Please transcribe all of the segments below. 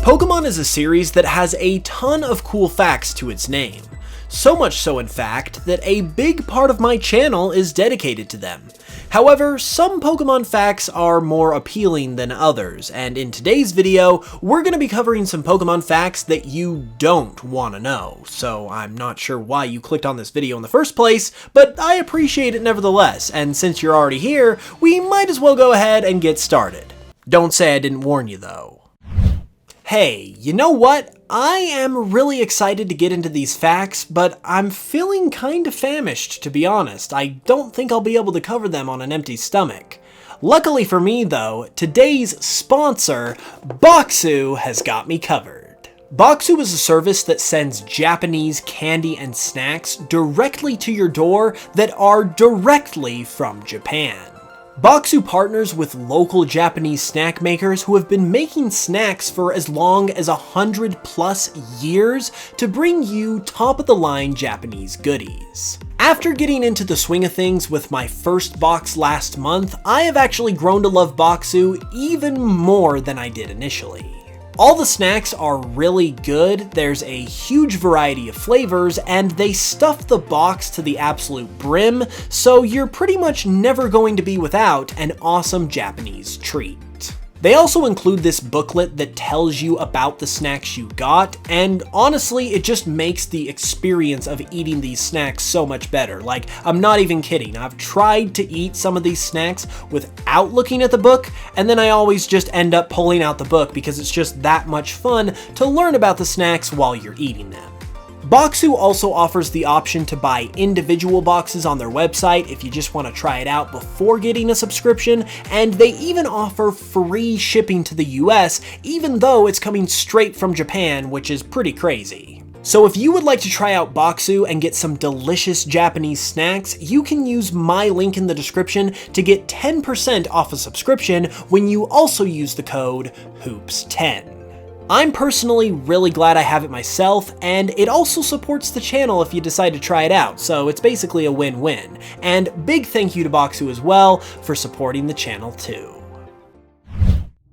Pokémon is a series that has a ton of cool facts to its name. So much so, in fact, that a big part of my channel is dedicated to them. However, some Pokémon facts are more appealing than others, and in today's video, we're going to be covering some Pokémon facts that you don't want to know. So I'm not sure why you clicked on this video in the first place, but I appreciate it nevertheless, and since you're already here, we might as well go ahead and get started. Don't say I didn't warn you though. Hey, you know what? I am really excited to get into these facts, but I'm feeling kinda famished, to be honest. I don't think I'll be able to cover them on an empty stomach. Luckily for me though, today's sponsor, Boxu, has got me covered. Boxu is a service that sends Japanese candy and snacks directly to your door that are directly from Japan. Boxu partners with local Japanese snack makers who have been making snacks for as long as 100+ years to bring you top-of-the-line Japanese goodies. After getting into the swing of things with my first box last month, I have actually grown to love Boxu even more than I did initially. All the snacks are really good, there's a huge variety of flavors, and they stuff the box to the absolute brim, so you're pretty much never going to be without an awesome Japanese treat. They also include this booklet that tells you about the snacks you got, and honestly, it just makes the experience of eating these snacks so much better. Like, I'm not even kidding. I've tried to eat some of these snacks without looking at the book, and then I always just end up pulling out the book because it's just that much fun to learn about the snacks while you're eating them. Boxu also offers the option to buy individual boxes on their website if you just want to try it out before getting a subscription, and they even offer free shipping to the US even though it's coming straight from Japan, which is pretty crazy. So if you would like to try out Boxu and get some delicious Japanese snacks, you can use my link in the description to get 10% off a subscription when you also use the code HOOPS10. I'm personally really glad I have it myself, and it also supports the channel if you decide to try it out, so it's basically a win-win. And big thank you to Boxu as well for supporting the channel too.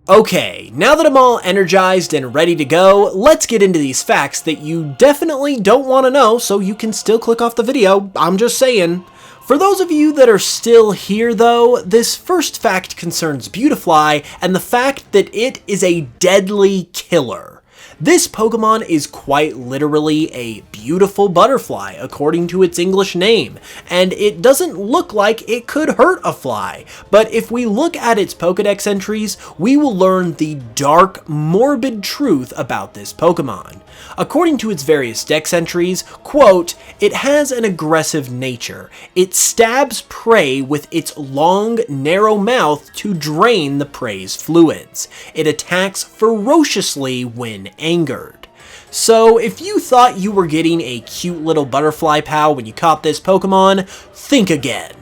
Okay, now that I'm all energized and ready to go, let's get into these facts that you definitely don't want to know, so you can still click off the video, I'm just saying. For those of you that are still here though, this first fact concerns Beautifly and the fact that it is a deadly killer. This Pokemon is quite literally a beautiful butterfly according to its English name, and it doesn't look like it could hurt a fly, but if we look at its Pokédex entries, we will learn the dark, morbid truth about this Pokemon. According to its various dex entries, quote, it has an aggressive nature. It stabs prey with its long, narrow mouth to drain the prey's fluids. It attacks ferociously when angered. So if you thought you were getting a cute little butterfly pal when you caught this Pokemon, think again.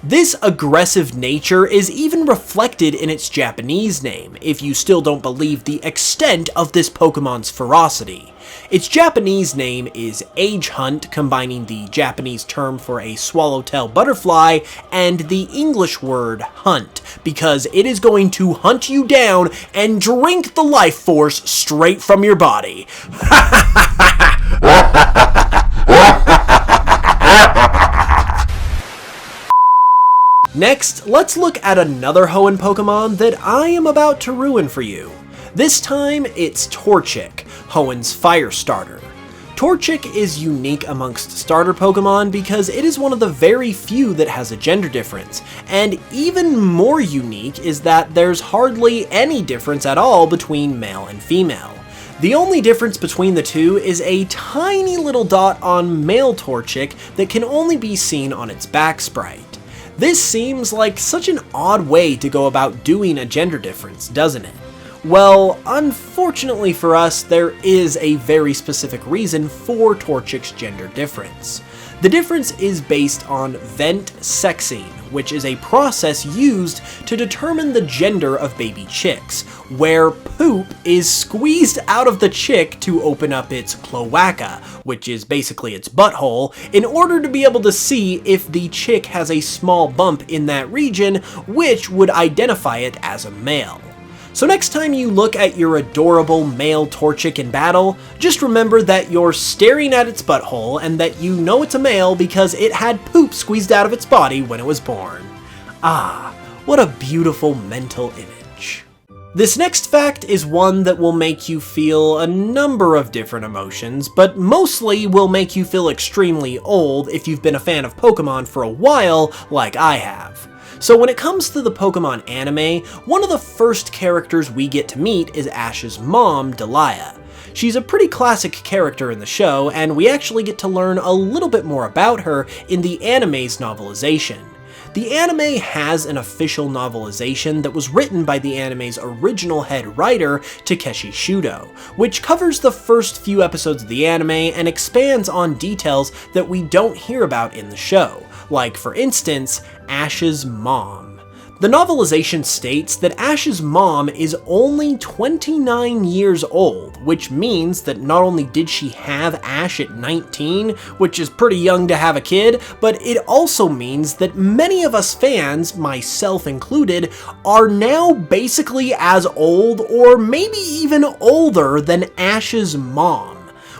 This aggressive nature is even reflected in its Japanese name, if you still don't believe the extent of this Pokemon's ferocity. Its Japanese name is Age Hunt, combining the Japanese term for a swallowtail butterfly and the English word hunt, because it is going to hunt you down and drink the life force straight from your body. Next, let's look at another Hoenn Pokemon that I am about to ruin for you. This time, it's Torchic, Hoenn's fire starter. Torchic is unique amongst starter Pokemon because it is one of the very few that has a gender difference, and even more unique is that there's hardly any difference at all between male and female. The only difference between the two is a tiny little dot on male Torchic that can only be seen on its back sprite. This seems like such an odd way to go about doing a gender difference, doesn't it? Well, unfortunately for us, there is a very specific reason for Torchic's gender difference. The difference is based on vent sexing, which is a process used to determine the gender of baby chicks, where poop is squeezed out of the chick to open up its cloaca, which is basically its butthole, in order to be able to see if the chick has a small bump in that region, which would identify it as a male. So next time you look at your adorable male Torchic in battle, just remember that you're staring at its butthole and that you know it's a male because it had poop squeezed out of its body when it was born. Ah, what a beautiful mental image. This next fact is one that will make you feel a number of different emotions, but mostly will make you feel extremely old if you've been a fan of Pokemon for a while like I have. So when it comes to the Pokemon anime, one of the first characters we get to meet is Ash's mom, Delia. She's a pretty classic character in the show, and we actually get to learn a little bit more about her in the anime's novelization. The anime has an official novelization that was written by the anime's original head writer, Takeshi Shudo, which covers the first few episodes of the anime and expands on details that we don't hear about in the show, like, for instance, Ash's mom. The novelization states that Ash's mom is only 29 years old, which means that not only did she have Ash at 19, which is pretty young to have a kid, but it also means that many of us fans, myself included, are now basically as old or maybe even older than Ash's mom.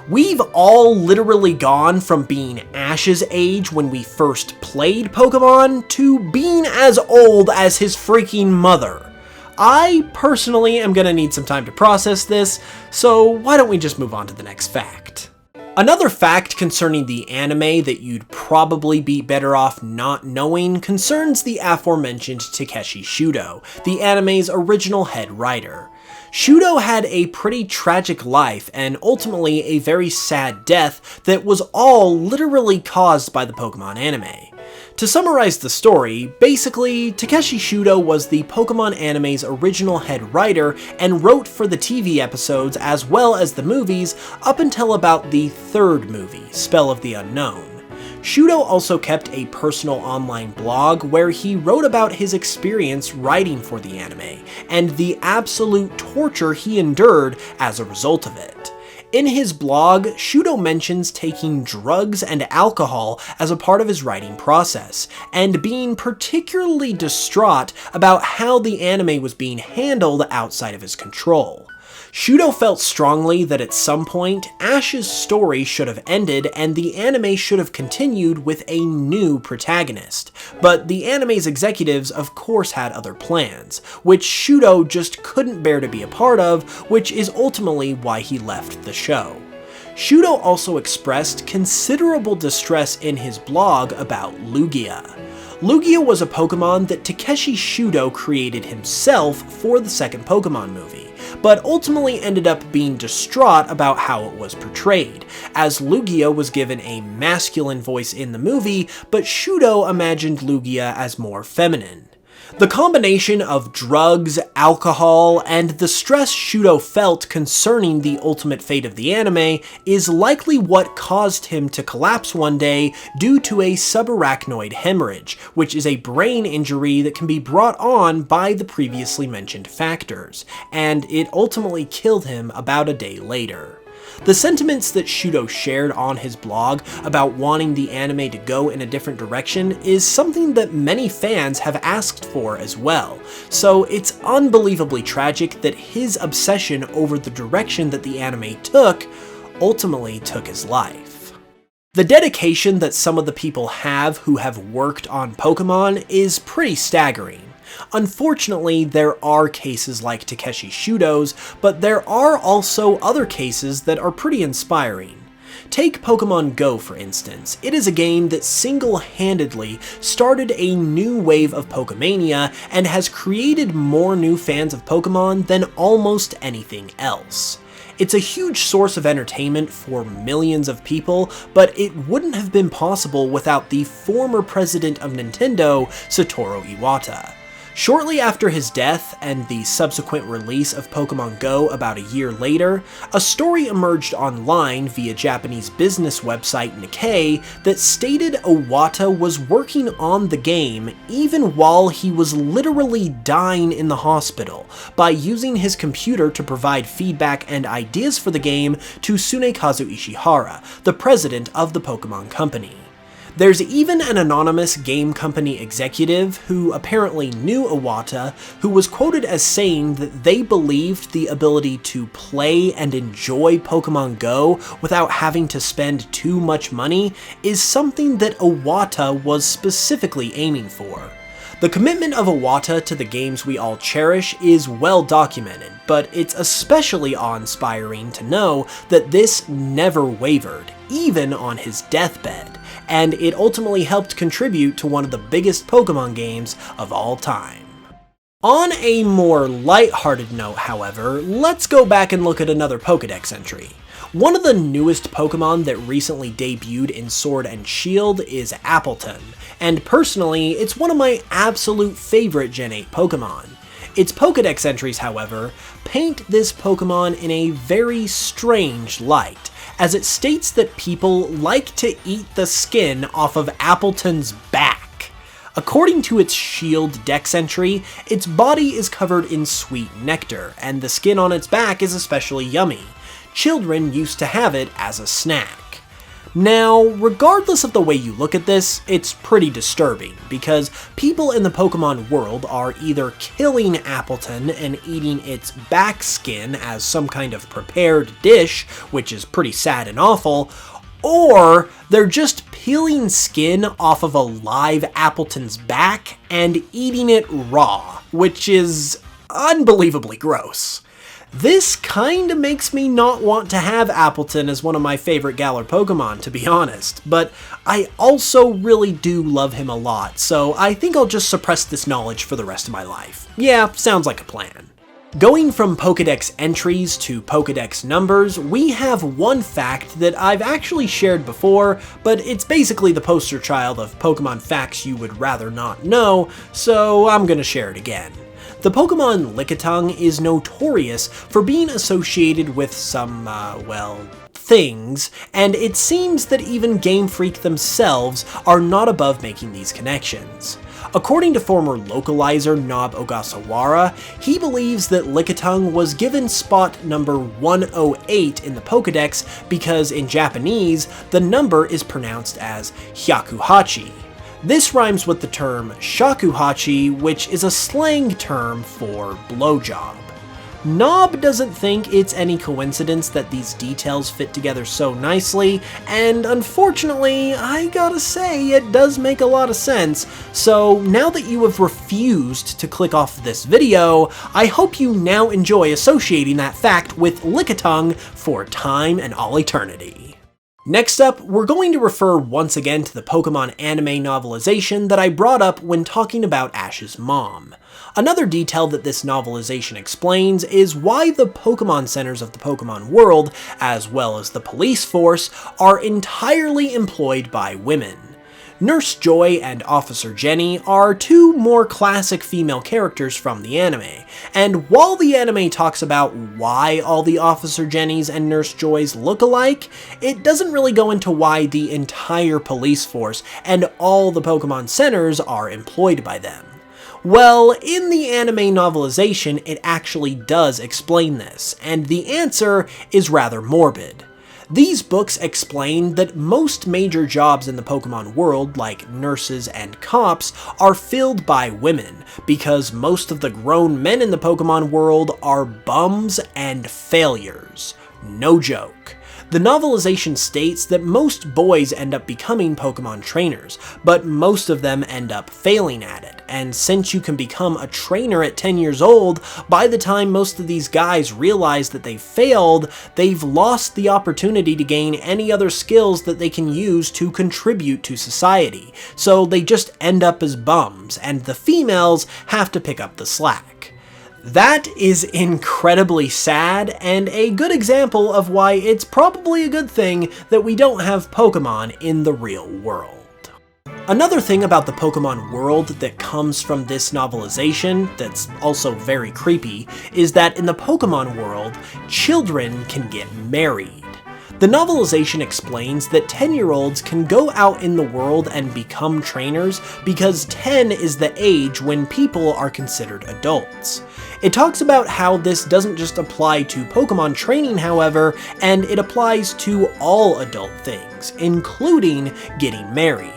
We've all literally gone from being Ash's age when we first played Pokemon to being as old as his freaking mother. I personally am gonna need some time to process this, so why don't we just move on to the next fact. Another fact concerning the anime that you'd probably be better off not knowing concerns the aforementioned Takeshi Shudo, the anime's original head writer. Shudo had a pretty tragic life and ultimately a very sad death that was all literally caused by the Pokemon anime. To summarize the story, basically, Takeshi Shudo was the Pokemon anime's original head writer and wrote for the TV episodes as well as the movies up until about the third movie, Spell of the Unknown. Shudo also kept a personal online blog where he wrote about his experience writing for the anime, and the absolute torture he endured as a result of it. In his blog, Shudo mentions taking drugs and alcohol as a part of his writing process, and being particularly distraught about how the anime was being handled outside of his control. Shudo felt strongly that at some point, Ash's story should have ended and the anime should have continued with a new protagonist, but the anime's executives of course had other plans, which Shudo just couldn't bear to be a part of, which is ultimately why he left the show. Shudo also expressed considerable distress in his blog about Lugia. Lugia was a Pokemon that Takeshi Shudo created himself for the second Pokemon movie, but ultimately ended up being distraught about how it was portrayed, as Lugia was given a masculine voice in the movie, but Shudo imagined Lugia as more feminine. The combination of drugs, alcohol, and the stress Shudo felt concerning the ultimate fate of the anime is likely what caused him to collapse one day due to a subarachnoid hemorrhage, which is a brain injury that can be brought on by the previously mentioned factors, and it ultimately killed him about a day later. The sentiments that Shudo shared on his blog about wanting the anime to go in a different direction is something that many fans have asked for as well, so it's unbelievably tragic that his obsession over the direction that the anime took ultimately took his life. The dedication that some of the people have who have worked on Pokemon is pretty staggering. Unfortunately, there are cases like Takeshi Shudo's, but there are also other cases that are pretty inspiring. Take Pokemon Go for instance. It is a game that single-handedly started a new wave of Pokemania and has created more new fans of Pokemon than almost anything else. It's a huge source of entertainment for millions of people, but it wouldn't have been possible without the former president of Nintendo, Satoru Iwata. Shortly after his death and the subsequent release of Pokemon Go about a year later, a story emerged online via Japanese business website Nikkei that stated Iwata was working on the game even while he was literally dying in the hospital by using his computer to provide feedback and ideas for the game to Tsunekazu Ishihara, the president of the Pokemon Company. There's even an anonymous game company executive who apparently knew Iwata, who was quoted as saying that they believed the ability to play and enjoy Pokemon Go without having to spend too much money is something that Iwata was specifically aiming for. The commitment of Iwata to the games we all cherish is well documented, but it's especially awe-inspiring to know that this never wavered, even on his deathbed, and it ultimately helped contribute to one of the biggest Pokemon games of all time. On a more lighthearted note, however, let's go back and look at another Pokédex entry. One of the newest Pokemon that recently debuted in Sword and Shield is Appleton, and personally, it's one of my absolute favorite Gen 8 Pokemon. Its Pokédex entries, however, paint this Pokemon in a very strange light, as it states that people like to eat the skin off of Appleton's back. According to its Shield Dex entry, its body is covered in sweet nectar, and the skin on its back is especially yummy. Children used to have it as a snack. Now, regardless of the way you look at this, it's pretty disturbing, because people in the Pokemon world are either killing Appleton and eating its back skin as some kind of prepared dish, which is pretty sad and awful, or they're just peeling skin off of a live Appleton's back and eating it raw, which is unbelievably gross. This kinda makes me not want to have Appleton as one of my favorite Galar Pokemon, to be honest, but I also really do love him a lot, so I think I'll just suppress this knowledge for the rest of my life. Yeah, sounds like a plan. Going from Pokédex entries to Pokédex numbers, we have one fact that I've actually shared before, but it's basically the poster child of Pokemon facts you would rather not know, so I'm gonna share it again. The Pokemon Lickitung is notorious for being associated with some, things, and it seems that even Game Freak themselves are not above making these connections. According to former localizer Nob Ogasawara, he believes that Lickitung was given spot number 108 in the Pokédex because in Japanese, the number is pronounced as Hyakuhachi. This rhymes with the term shakuhachi, which is a slang term for blowjob. Nob doesn't think it's any coincidence that these details fit together so nicely, and unfortunately, I gotta say, it does make a lot of sense, so now that you have refused to click off this video, I hope you now enjoy associating that fact with Lickitung for time and all eternity. Next up, we're going to refer once again to the Pokemon anime novelization that I brought up when talking about Ash's mom. Another detail that this novelization explains is why the Pokemon centers of the Pokemon world, as well as the police force, are entirely employed by women. Nurse Joy and Officer Jenny are two more classic female characters from the anime, and while the anime talks about why all the Officer Jennys and Nurse Joys look alike, it doesn't really go into why the entire police force and all the Pokemon centers are employed by them. Well, in the anime novelization, it actually does explain this, and the answer is rather morbid. These books explain that most major jobs in the Pokemon world, like nurses and cops, are filled by women, because most of the grown men in the Pokemon world are bums and failures. No joke. The novelization states that most boys end up becoming Pokemon trainers, but most of them end up failing at it, and since you can become a trainer at 10 years old, by the time most of these guys realize that they failed, they've lost the opportunity to gain any other skills that they can use to contribute to society, so they just end up as bums, and the females have to pick up the slack. That is incredibly sad, and a good example of why it's probably a good thing that we don't have Pokemon in the real world. Another thing about the Pokemon world that comes from this novelization that's also very creepy is that in the Pokemon world, children can get married. The novelization explains that 10-year-olds can go out in the world and become trainers because 10 is the age when people are considered adults. It talks about how this doesn't just apply to Pokemon training, however, and it applies to all adult things, including getting married.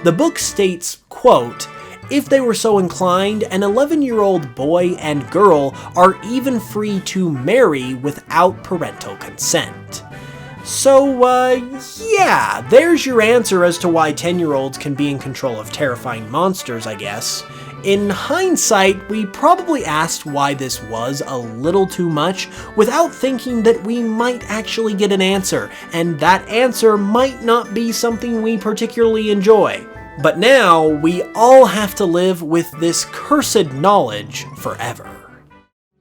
The book states, quote, "If they were so inclined, an 11-year-old boy and girl are even free to marry without parental consent." So, yeah, there's your answer as to why 10-year-olds can be in control of terrifying monsters, I guess. In hindsight, we probably asked why this was a little too much without thinking that we might actually get an answer, and that answer might not be something we particularly enjoy. But now, we all have to live with this cursed knowledge forever.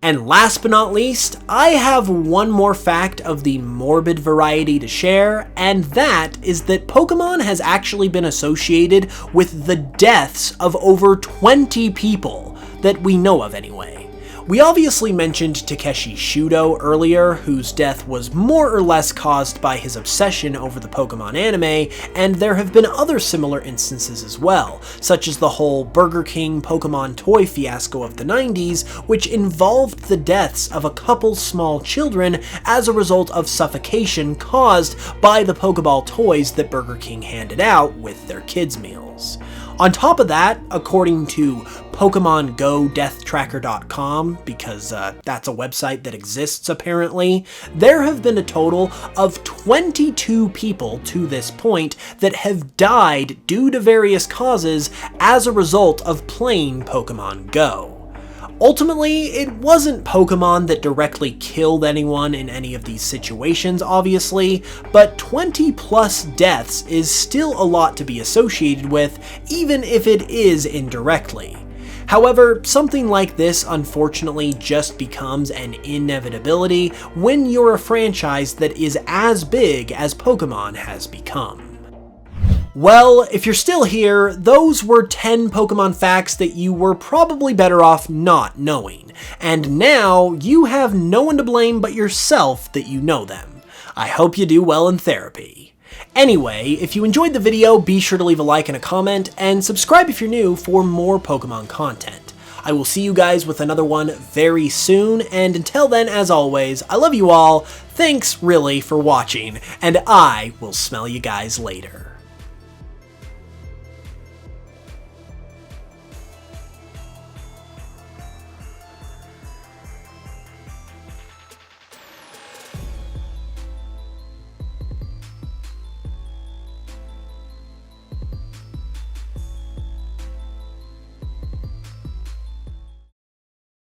And last but not least, I have one more fact of the morbid variety to share, and that is that Pokémon has actually been associated with the deaths of over 20 people, that we know of anyway. We obviously mentioned Takeshi Shudo earlier, whose death was more or less caused by his obsession over the Pokémon anime, and there have been other similar instances as well, such as the whole Burger King Pokémon toy fiasco of the 90s, which involved the deaths of a couple small children as a result of suffocation caused by the Pokéball toys that Burger King handed out with their kids' meals. On top of that, according to PokemonGoDeathTracker.com, because that's a website that exists apparently, there have been a total of 22 people to this point that have died due to various causes as a result of playing Pokemon Go. Ultimately, it wasn't Pokemon that directly killed anyone in any of these situations, obviously, but 20 plus deaths is still a lot to be associated with, even if it is indirectly. However, something like this unfortunately just becomes an inevitability when you're a franchise that is as big as Pokemon has become. Well, if you're still here, those were 10 Pokemon facts that you were probably better off not knowing. And now, you have no one to blame but yourself that you know them. I hope you do well in therapy. Anyway, if you enjoyed the video, be sure to leave a like and a comment, and subscribe if you're new for more Pokemon content. I will see you guys with another one very soon, and until then, as always, I love you all, thanks really for watching, and I will smell you guys later.